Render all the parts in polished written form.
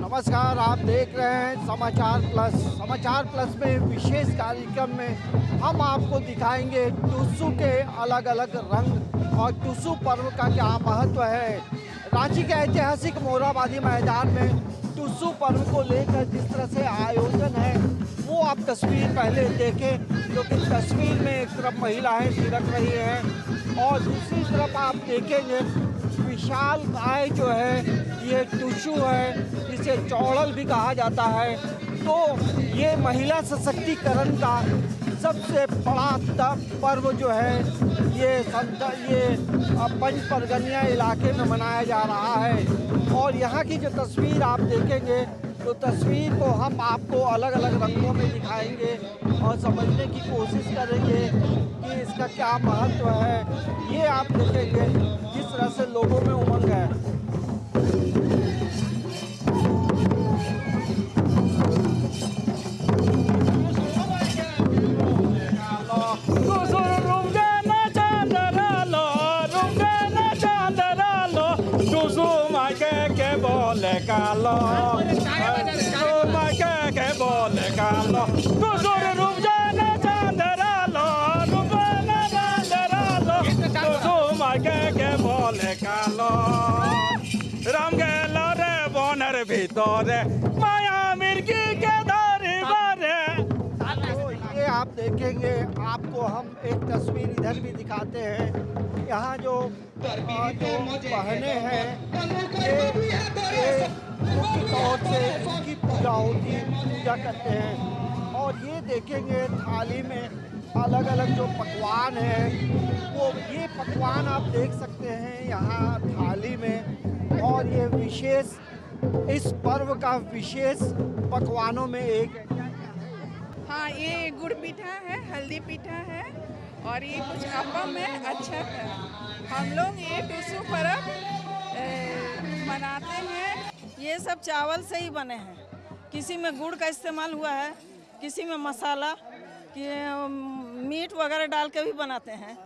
नमस्कार, आप देख रहे हैं समाचार प्लस। समाचार प्लस में विशेष कार्यक्रम में हम आपको दिखाएंगे टुसू के अलग अलग रंग और टुसू पर्व का क्या महत्व है। रांची के ऐतिहासिक मोरहाबादी मैदान में टुसू पर्व को लेकर जिस तरह से आयोजन है वो आप तस्वीर पहले देखें, क्योंकि तस्वीर में एक तरफ महिलाएं थिरक रही हैं और दूसरी तरफ आप देखेंगे विशाल गाय जो है ये टुसू है, जिसे चौड़ल भी कहा जाता है। तो ये महिला सशक्तिकरण का सबसे बड़ा पर्व जो है ये पंच परगनिया इलाके में मनाया जा रहा है। और यहाँ की जो तस्वीर आप देखेंगे तो तस्वीर को हम आपको अलग अलग रंगों में दिखाएंगे और समझने की कोशिश करेंगे कि इसका क्या महत्व है। ये आप देखेंगे जिस तरह से लोगों में उमंग है। Calo, que bole calo, no solo rubjana chandaralo, rubjana chandaralo, no suma que bole calo, ramgelo re boner vitore, maya mirki के दारी बारे। ये आप देखेंगे, आपको हम एक तस्वीर इधर भी दिखाते हैं। यहाँ जो बहनें हैं ये मुख्य तौर से उनकी पूजा होती है, पूजा करते हैं। और ये देखेंगे थाली में अलग अलग जो पकवान हैं वो ये पकवान आप देख सकते हैं यहाँ थाली में। और ये विशेष इस पर्व का विशेष पकवानों में एक है। हाँ, ये गुड़ पीठा है, हल्दी पीठा है और ये कुछ अपम है, अच्छा है। हम लोग ये टुसू पर्व मनाते हैं। ये सब चावल से ही बने हैं, किसी में गुड़ का इस्तेमाल हुआ है, किसी में मसाला कि मीट वगैरह डाल के भी बनाते हैं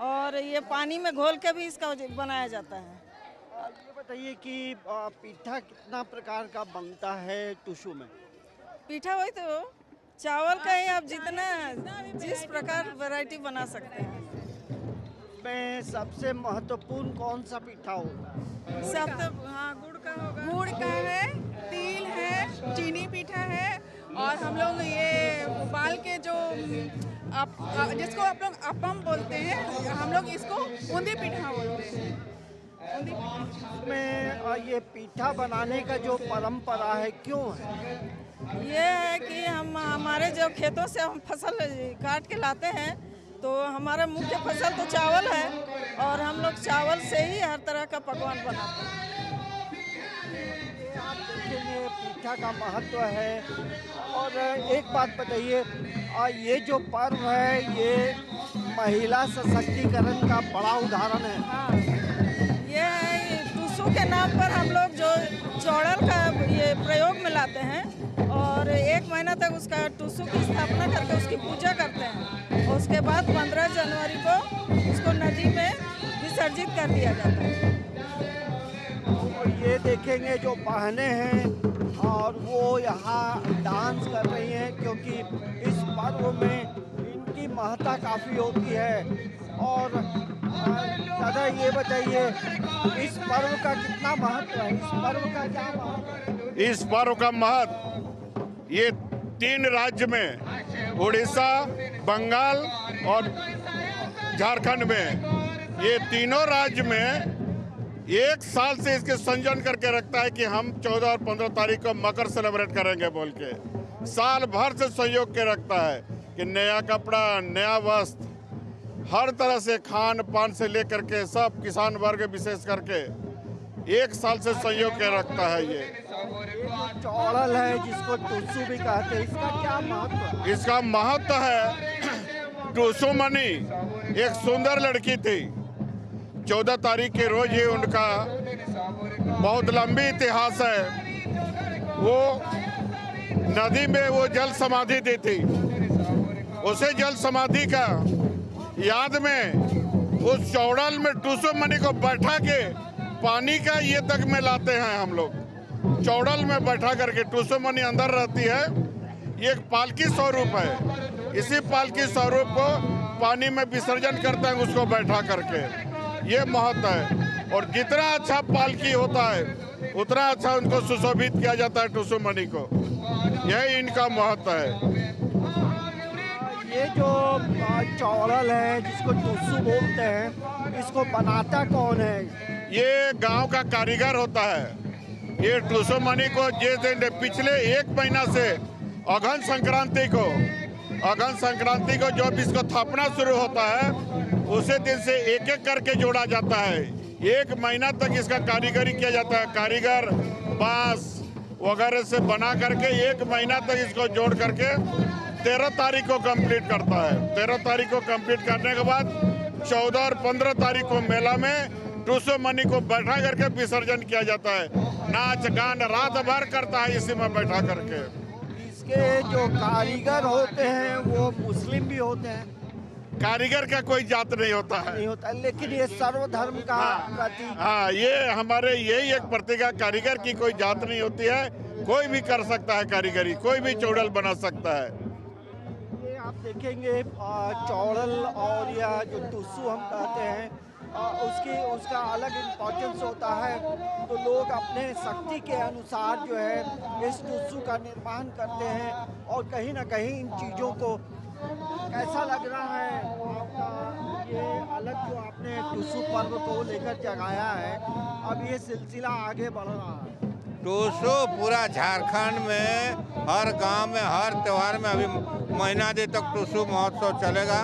और ये पानी में घोल के भी इसका बनाया जाता है। ये बताइए कि पीठा कितना प्रकार का बनता है टुसू में? पीठा वही तो चावल का ही, आप जितना जिस प्रकार वैरायटी बना सकते हैं। में सबसे महत्वपूर्ण कौन सा पीठा होगा? सब तो हाँ गुड़ का होगा, गुड़ का है, तिल है, चीनी पीठा है और हम लोग ये उबाल के जो जिसको आप लोग अपम बोलते हैं, हम लोग इसको बूंदी पीठा बोलते हैं। में ये पीठा बनाने का जो परंपरा है क्यों है? ये है कि हमारे जो खेतों से हम फसल काट के लाते हैं तो हमारा मुख्य फसल तो चावल है और हम लोग चावल से ही हर तरह का पकवान बनाते हैं। आप देखेंगे पीठा का महत्व है। और एक बात बताइए, ये जो पर्व है ये महिला सशक्तिकरण का बड़ा उदाहरण है। हाँ, ये है टुसू के नाम पर हम लोग जो चौड़ल का ये प्रयोग में लाते हैं और 1 महीना तक उसका टुसू की स्थापना करके उसकी पूजा करते हैं और उसके बाद 15 जनवरी को उसको नदी में विसर्जित कर दिया जाता है। और ये देखेंगे जो बहनें हैं और वो यहाँ डांस कर रही हैं, क्योंकि इस पर्व में इनकी महत्ता काफ़ी होती है। और दादा ये बताइए इस पर्व का कितना महत्व है? इस पर्व का क्या महत्व है? इस पर्व का महत्व ये 3 राज्य में, उड़ीसा, बंगाल और झारखंड में, ये तीनों राज्य में एक साल से इसके संयोजन करके रखता है कि हम 14 और 15 तारीख को मकर सेलिब्रेट करेंगे बोल के साल भर से सहयोग के रखता है कि नया कपड़ा, नया वस्त्र, हर तरह से खान पान से लेकर के सब किसान वर्ग विशेष करके एक साल से सहयोग के रखता है। ये चौड़ल है जिसको टुसू भी कहते हैं, इसका क्या महत्व है? इसका महत्व है टुसू मनी एक सुंदर लड़की थी। 14 तारीख के रोज ही उनका बहुत लंबी इतिहास है। वो नदी में वो जल समाधि दी थी। उसे जल समाधि का याद में उस चौड़ल में टुसू मनी को बैठा के पानी का ये तक में लाते हैं हम लोग। चौड़ल में बैठा करके टूसू मनी अंदर रहती है। ये एक पालकी स्वरूप है। इसी पालकी स्वरूप को पानी में विसर्जन करते हैं उसको बैठा करके। ये महत्व है। और जितना अच्छा पालकी होता है उतना अच्छा उनको सुशोभित किया जाता है टूसू मनी को। यही इनका महत्व है। ये जो चौड़ल है जिसको टुसू बोलते हैं, इसको बनाता कौन है? ये गांव का कारीगर होता है। ये टूसू मनी को जैसे पिछले 1 महीना से अगहन संक्रांति को जब इसको थापना शुरू होता है उसी दिन से एक एक करके जोड़ा जाता है। 1 महीना तक इसका कारीगरी किया जाता है। कारीगर बांस वगैरह से बना करके 1 महीना तक इसको जोड़ करके 13 तारीख को कंप्लीट करता है। 13 तारीख को कंप्लीट करने के बाद 14 और 15 तारीख को मेला में टूसू मनी को बैठा करके विसर्जन किया जाता है। नाच गान रात भर करता है इसी में बैठा करके। इसके जो कारीगर होते हैं वो मुस्लिम भी होते हैं? कारीगर का कोई जात नहीं होता है। नहीं होता, लेकिन ये सर्वधर्म का प्रतीक। हाँ, ये हमारे यही एक प्रतीक है। कारीगर की कोई जात नहीं होती है। कोई भी कर सकता है कारीगरी, कोई भी चौड़ल बना सकता है। ये आप देखेंगे चौड़ल और या जो टुसू हम कहते हैं उसका अलग इम्पोर्टेंस होता है। तो लोग अपने शक्ति के अनुसार जो है इस टुसू का निर्माण करते हैं। और कहीं ना कहीं इन चीज़ों को कैसा लग रहा है आपका ये अलग जो आपने टुसू पर्व को लेकर जगाया है, अब ये सिलसिला आगे बढ़ रहा है? टूसू पूरा झारखंड में हर गांव में हर त्यौहार में अभी महीना दिन तक टूसू महोत्सव चलेगा,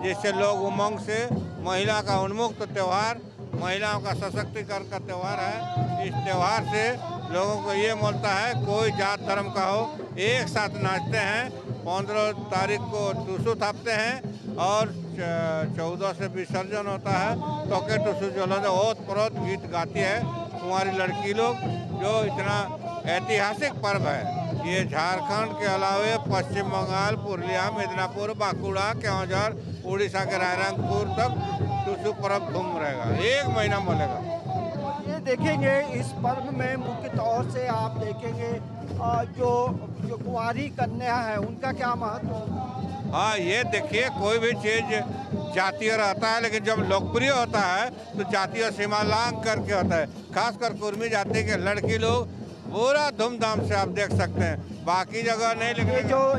जिससे लोग उमंग से महिला का उन्मुक्त त्यौहार, महिलाओं का सशक्तिकरण का त्यौहार है। इस त्यौहार से लोगों को ये मिलता है कोई जात धर्म का हो एक साथ नाचते हैं। 15 तारीख को टूसू थापते हैं और 14 से विसर्जन होता है। तो के टूसू जो ओत प्रोत गीत गाती है कुंवारी लड़की लोग, जो इतना ऐतिहासिक पर्व है। ये झारखंड के अलावे पश्चिम बंगाल, पूर्णिया, मिदनापुर, बांकुड़ा, केवंझर, उड़ीसा के रायरंगपुर तक टूसू पर्व धूम रहेगा। 1 महीना मिलेगा। ये देखेंगे इस पर्व में मुख्य तौर से आप देखेंगे जो कुंवारी कन्या है उनका क्या महत्व? हाँ, ये देखिए कोई भी चीज़ जातीय रहता है, लेकिन जब लोकप्रिय होता है तो जातीय सीमा लांघ करके होता है। खासकर कुर्मी जाति के लड़की लोग पूरा धूमधाम से आप देख सकते हैं, बाकी जगह नहीं। लेकिन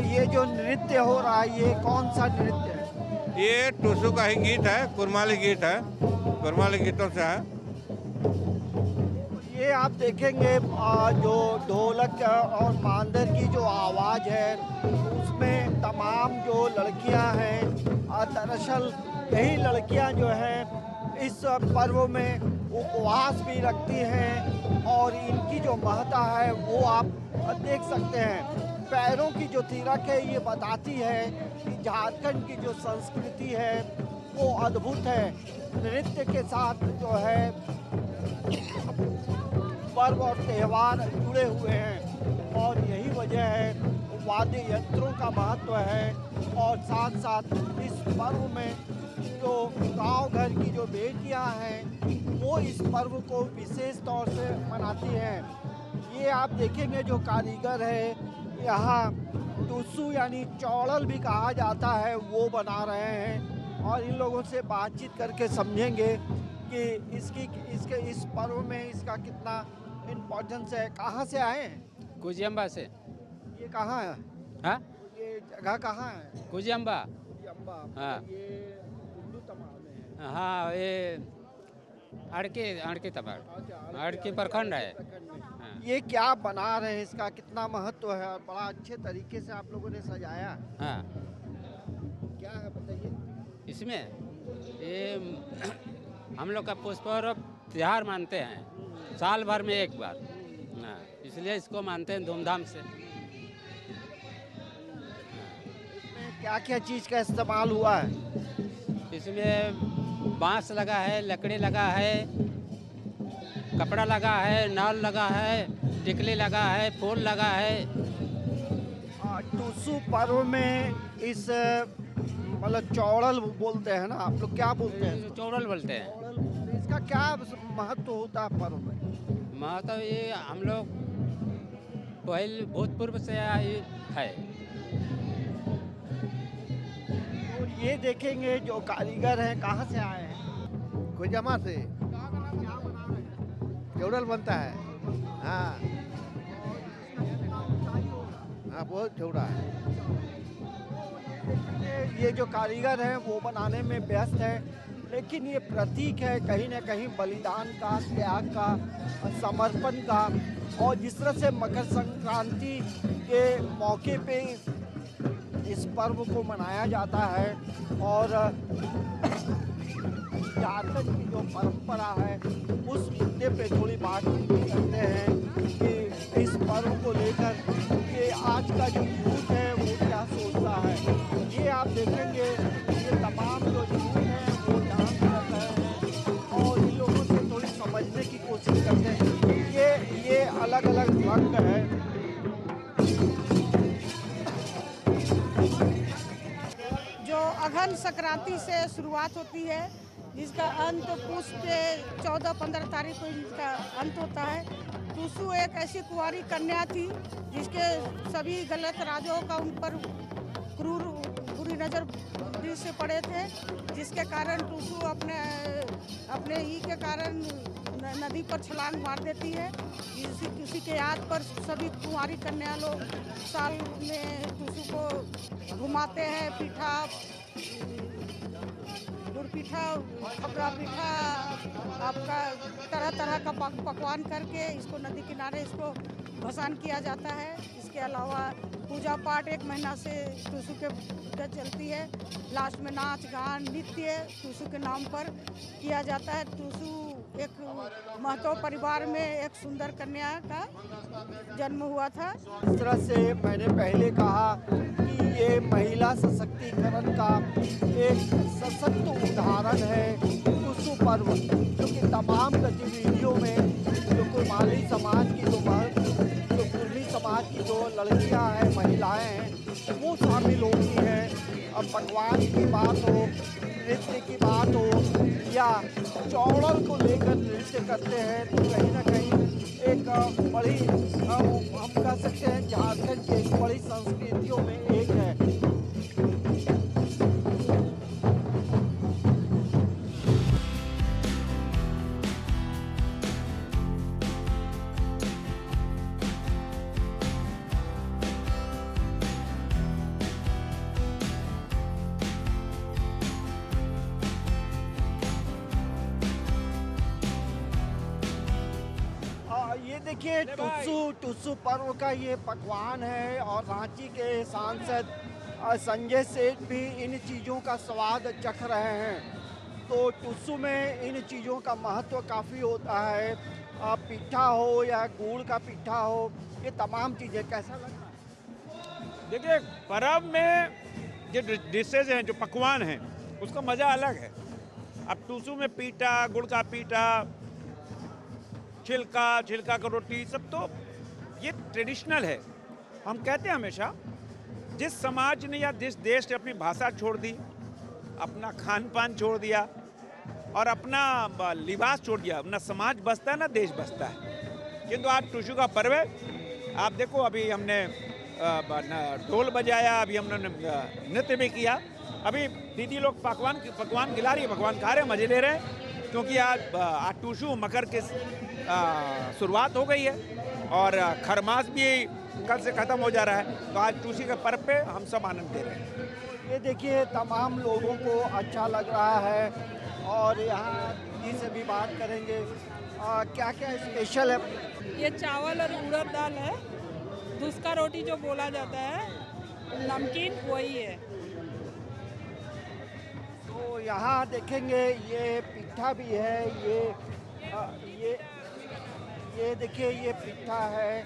ये जो नृत्य हो रहा है ये कौन सा नृत्य है? ये टूसू का ही गीत है, कुरमाली गीत है, कुरमाली गीतों से है। ये आप देखेंगे जो ढोलक और मांदर की जो आवाज़ है उसमें तमाम जो लड़कियां हैं, दरअसल यही लड़कियां जो हैं इस पर्व में उपवास भी रखती हैं। और इनकी जो महत्ता है वो आप देख सकते हैं। पैरों की जो थिरक है ये बताती है कि झारखंड की जो संस्कृति है वो अद्भुत है। नृत्य के साथ जो है पर्व और त्यौहार जुड़े हुए हैं और यही वजह है वाद्य यंत्रों का महत्व है। और साथ साथ इस पर्व में जो गांव घर की जो बेटियां हैं वो इस पर्व को विशेष तौर से मनाती हैं। ये आप देखेंगे जो कारीगर है यहाँ टुसू यानी चौड़ल भी कहा जाता है वो बना रहे हैं। और इन लोगों से बातचीत करके समझेंगे कि इस पर्व में इसका कितना इम्पोर्टेंस है। कहाँ से आए हैं? कुजियम्बा से। ये कहाँ है? हाँ, ये जगह कहाँ है? कुजियम्बा। अम्बा। हाँ। ये कुल्लू तमाल में है। हाँ, ये अड़के तबाड़, अड़के प्रखंड है। हाँ। ये क्या बना रहे हैं, इसका कितना महत्व है और बड़ा अच्छे तरीके से आप लोगों ने सजाया। हाँ, क्या है बताइए इसमें ये हम लोग का पुष्प पर्व त्योहार मानते हैं साल भर में एक बार। हाँ, इसलिए इसको मानते हैं धूमधाम से। इसमें क्या क्या चीज़ का इस्तेमाल हुआ है? इसमें बांस लगा है, लकड़ी लगा है, कपड़ा लगा है, नाल लगा है, टिकली लगा है, फूल लगा है। टुसू पर्व में इस मतलब चौड़ल बोलते हैं ना, आप लोग क्या बोलते हैं? चौड़ल बोलते हैं। चौड़ल। इसका क्या महत्व होता है पर्व में? महत्व ये हम लोग पहले भूतपूर्व से आई है। और ये देखेंगे जो कारीगर हैं कहाँ से आए हैं? कोई जमा से चौड़ल बनता है। हाँ हाँ, बहुत चौड़ा है। ये जो कारीगर हैं वो बनाने में व्यस्त है, लेकिन ये प्रतीक है कहीं ना कहीं बलिदान का, त्याग का, समर्पण का। और जिस तरह से मकर संक्रांति के मौके पे इस पर्व को मनाया जाता है और झारखंड की जो परंपरा है उस मुद्दे पे थोड़ी बात करते हैं कि इस पर्व को लेकर कि आज का जो यूथ है वो क्या सोचता है। ये आप देखेंगे ये तमाम जो यूथ हैं वो डांस कर रहे हैं और इन लोगों से थोड़ी समझने की कोशिश करते हैं। ये अलग अलग रंग है। जो अघन संक्रांति से शुरुआत होती है, जिसका अंत पुष के 14-15 तारीख को इसका अंत होता है। टूसू एक ऐसी कुंवारी कन्या थी जिसके सभी गलत राजाओं का उन पर क्रूर बुरी नज़र से पड़े थे, जिसके कारण टूसू अपने ही के कारण नदी पर छलांग मार देती है। किसी के याद पर सभी कुंवारी कन्या लोग साल में टूसू को घुमाते हैं। पीठा, गुड़पीठा, खपरा पीठा, आपका तरह तरह का पकवान करके इसको नदी किनारे इसको भसान किया जाता है। इसके अलावा पूजा पाठ 1 महीना से टूसू के चलती है। लास्ट में नाच गान नृत्य टूसू के नाम पर किया जाता है। टूसू एक महतो परिवार में एक सुंदर कन्या का जन्म हुआ था। इस तरह से मैंने पहले कहा कि ये महिला सशक्तिकरण का एक सशक्त उदाहरण है टूसू पर्व, क्योंकि तमाम गतिविधियों में जो कुमारी समाज की जो कुर्मी समाज की जो लड़कियां हैं, महिलाएं हैं, वो शामिल होती हैं। अब पकवान की बात हो, नृत्य की बात हो या चौड़ल को लेकर नृत्य करते हैं, तो कहीं ना कहीं एक बड़ी हम कह सकते हैं झारखंड की एक बड़ी संस्कृतियों में एक है। ये देखिए टूसू पर्व का ये पकवान है और रांची के सांसद संजय सेठ भी इन चीज़ों का स्वाद चख रहे हैं। तो टूसू में इन चीज़ों का महत्व काफ़ी होता है। पीठा हो या गुड़ का पीठा हो, ये तमाम चीज़ें कैसा लग रहा है? देखिए, पर्व में जो डिशेज हैं, जो पकवान हैं, उसका मज़ा अलग है। अब टूसू में पीठा, गुड़ का पीठा, छिलका का रोटी, सब तो ये ट्रेडिशनल है। हम कहते हैं हमेशा, जिस समाज ने या जिस देश ने अपनी भाषा छोड़ दी, अपना खान पान छोड़ दिया और अपना लिबास छोड़ दिया, अपना समाज बसता है ना देश बसता है। किंतु आज टूसू का पर्व है। आप देखो, अभी हमने ढोल बजाया, अभी हमने नृत्य भी किया। अभी दीदी लोग पकवान खिला रही है, पकवान खा रहे हैं, मज़े ले रहे हैं, क्योंकि आज टूसू मकर के शुरुआत हो गई है और खरमास भी कल से ख़त्म हो जा रहा है। तो आज टूसू के पर्व पे हम सब आनंद दे रहे हैं। ये देखिए तमाम लोगों को अच्छा लग रहा है और यहाँ दीदी से भी बात करेंगे। क्या क्या स्पेशल है? ये चावल और उड़द दाल है। दूसका रोटी जो बोला जाता है, नमकीन वही है। तो यहाँ देखेंगे ये पिट्ठा भी है। ये देखिए ये पिट्ठा है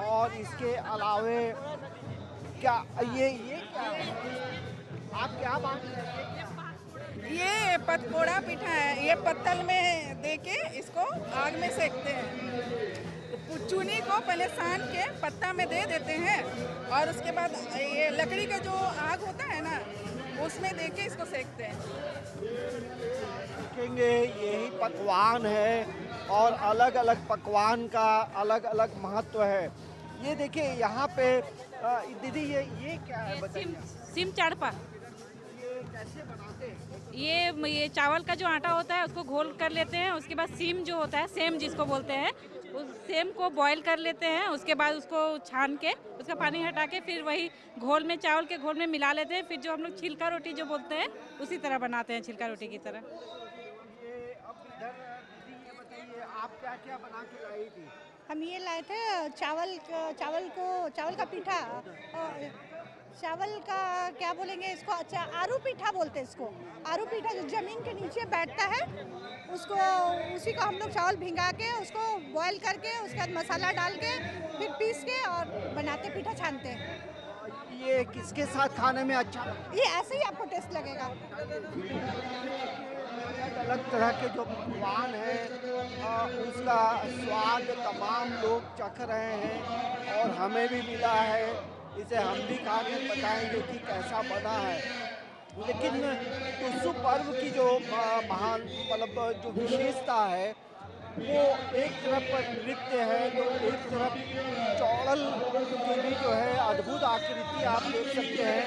और इसके अलावे क्या ये क्या है? आप क्या बात कर रहे हैं? ये पतकोड़ा पिठा है। ये पत्तल में देके इसको आग में सेकते हैं। चूनी को पहले सान के पत्ता में दे देते हैं और उसके बाद ये लकड़ी का जो आग होता है ना, उसमें देके इसको सेकते हैं। देखेंगे यही पकवान है और अलग अलग पकवान का अलग अलग महत्व है। ये देखिए यहाँ पे दीदी ये क्या है बताइए। सिम चाड़पा। ये कैसे बनाते हैं? ये चावल का जो आटा होता है उसको घोल कर लेते हैं, उसके बाद सीम जो होता है, सेम जिसको बोलते हैं, उस सेम को बॉईल कर लेते हैं, उसके बाद उसको छान के उसका पानी हटा के फिर वही घोल में, चावल के घोल में मिला लेते हैं, फिर जो हम लोग छिलका रोटी जो बोलते हैं उसी तरह बनाते हैं, छिलका रोटी की तरह। ये अब इधर दीदी ये बताइए आप क्या क्या बना के लाई थी? हम ये लाए थे चावल का पीठा, चावल का क्या बोलेंगे इसको, अच्छा आरू पीठा बोलते हैं इसको। आरू पीठा जो जमीन के नीचे बैठता है उसको, उसी को हम लोग चावल भिंगा के उसको बॉईल करके उसके बाद मसाला डाल के फिर पीस के और बनाते, पीठा छानते हैं। ये किसके साथ खाने में अच्छा लगता ये ऐसे ही आपको टेस्ट लगेगा। अलग तरह के जो पकवान हैं उसका स्वाद तमाम लोग चख रहे हैं और हमें भी मिला है, इसे हम भी खा के बताएंगे कि कैसा बना है। लेकिन टुसु पर्व की जो महान मतलब जो विशेषता है वो एक तरफ नृत्य है तो एक तरफ चौड़ल की भी जो है अद्भुत आकृति आप देख सकते हैं।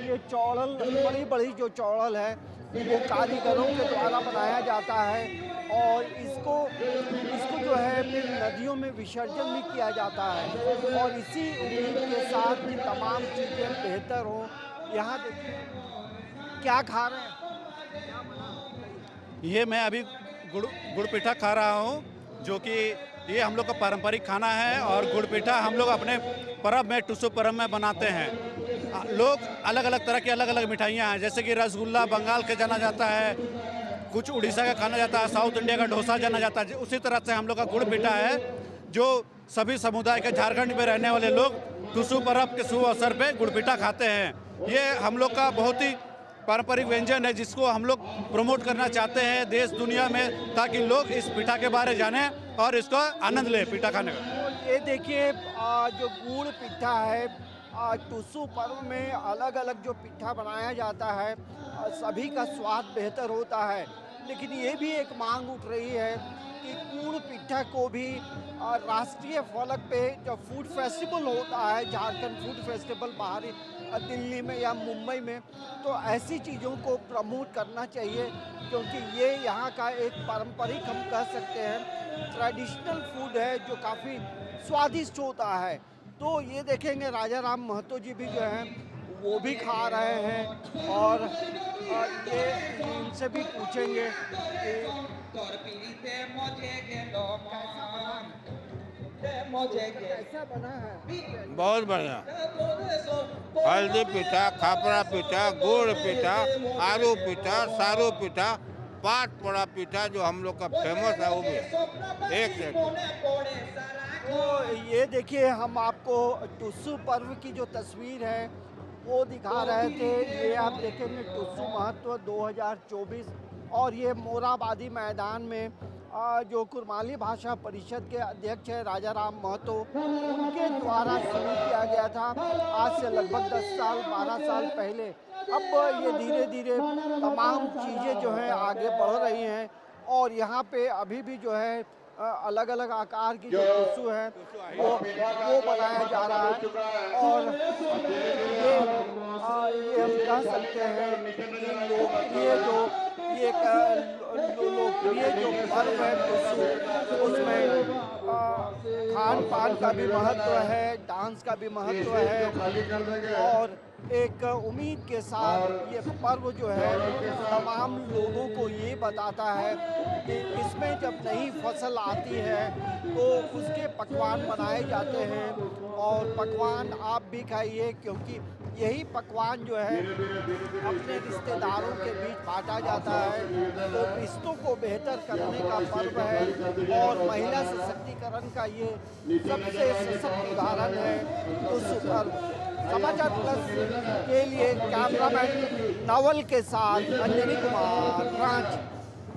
ये चौड़ल बड़ी बड़ी जो चौड़ल है वो कारीगरों के द्वारा बनाया जाता है और इसको जो है फिर नदियों में विसर्जन भी किया जाता है और इसी उम्मीद के साथ कि तमाम चीज़ें बेहतर हों। यहाँ देखिए क्या खा रहे हैं? ये मैं अभी गुड़ पीठा खा रहा हूँ, जो कि ये हम लोग का पारंपरिक खाना है और गुड़ पीठा हम लोग अपने पर्व में, टुसु पर्व में बनाते हैं। लोग अलग अलग तरह की अलग अलग मिठाइयाँ हैं, जैसे कि रसगुल्ला बंगाल के जाना जाता है, कुछ उड़ीसा का खाना जाता है, साउथ इंडिया का डोसा जाना जाता है। उसी तरह से हम लोग का गुड़ पीठा है जो सभी समुदाय के झारखंड में रहने वाले लोग टुसु पर्व के शुभ अवसर पे गुड़ पीठा खाते हैं। ये हम लोग का बहुत ही पारंपरिक व्यंजन है जिसको हम लोग प्रमोट करना चाहते हैं देश दुनिया में, ताकि लोग इस पीठा के बारे जाने और इसको आनंद ले पीठा खाने का। ये देखिए जो गुड़ पीठा है, टुसु पर्व में अलग अलग जो पीठा बनाया जाता है सभी का स्वाद बेहतर होता है, लेकिन ये भी एक मांग उठ रही है कि गुड़ पीठा को भी राष्ट्रीय फलक पे जब फूड फेस्टिवल होता है, झारखंड फूड फेस्टिवल बाहरी दिल्ली में या मुंबई में, तो ऐसी चीज़ों को प्रमोट करना चाहिए क्योंकि ये यहाँ का एक पारंपरिक हम कह सकते हैं ट्रेडिशनल फूड है जो काफ़ी स्वादिष्ट होता है। तो ये देखेंगे राजा राम महतो जी भी जो हैं वो भी खा रहे हैं और ये इनसे भी पूछेंगे कैसा बना है। बहुत बढ़िया, हल्दी पीठा, खापरा पीठा, गुड़ पीठा, आलू पीठा, सारू पीठा, पाट पड़ा पीठा जो हम लोग का फेमस है वो भी एक से। तो ये देखिए हम आपको टुसु पर्व की जो तस्वीर है वो दिखा रहे थे। ये आप देखेंगे टुसु महत्व 2024 और ये मोराबादी मैदान में जो कुरमाली भाषा परिषद के अध्यक्ष है राजा राम महतो, उनके द्वारा शुरू किया गया था आज से लगभग 10 साल 12 साल पहले। अब ये धीरे धीरे तमाम चीज़ें जो हैं आगे बढ़ रही हैं और यहाँ पे अभी भी जो है अलग अलग आकार की जो टुसु है वो बनाया जा रहा है और ये हम कह सकते हैं कि लोकप्रिय जो पर्व है टुसु, उसमें खान पान का भी महत्व है, डांस का भी महत्व है और एक उम्मीद के साथ ये पर्व जो है तमाम लोगों को ये बताता है कि इसमें जब नई फसल आती है तो उसके पकवान बनाए जाते हैं और पकवान आप भी खाइए क्योंकि यही पकवान जो है अपने रिश्तेदारों के बीच बांटा जाता है। तो रिश्तों को बेहतर करने का पर्व है और महिला सशक्तिकरण का ये सबसे सशक्त उदाहरण है टुसु पर्व। समाचार प्लस के लिए कैमरामैन नवल के साथ अंजनी कुमार, रांची।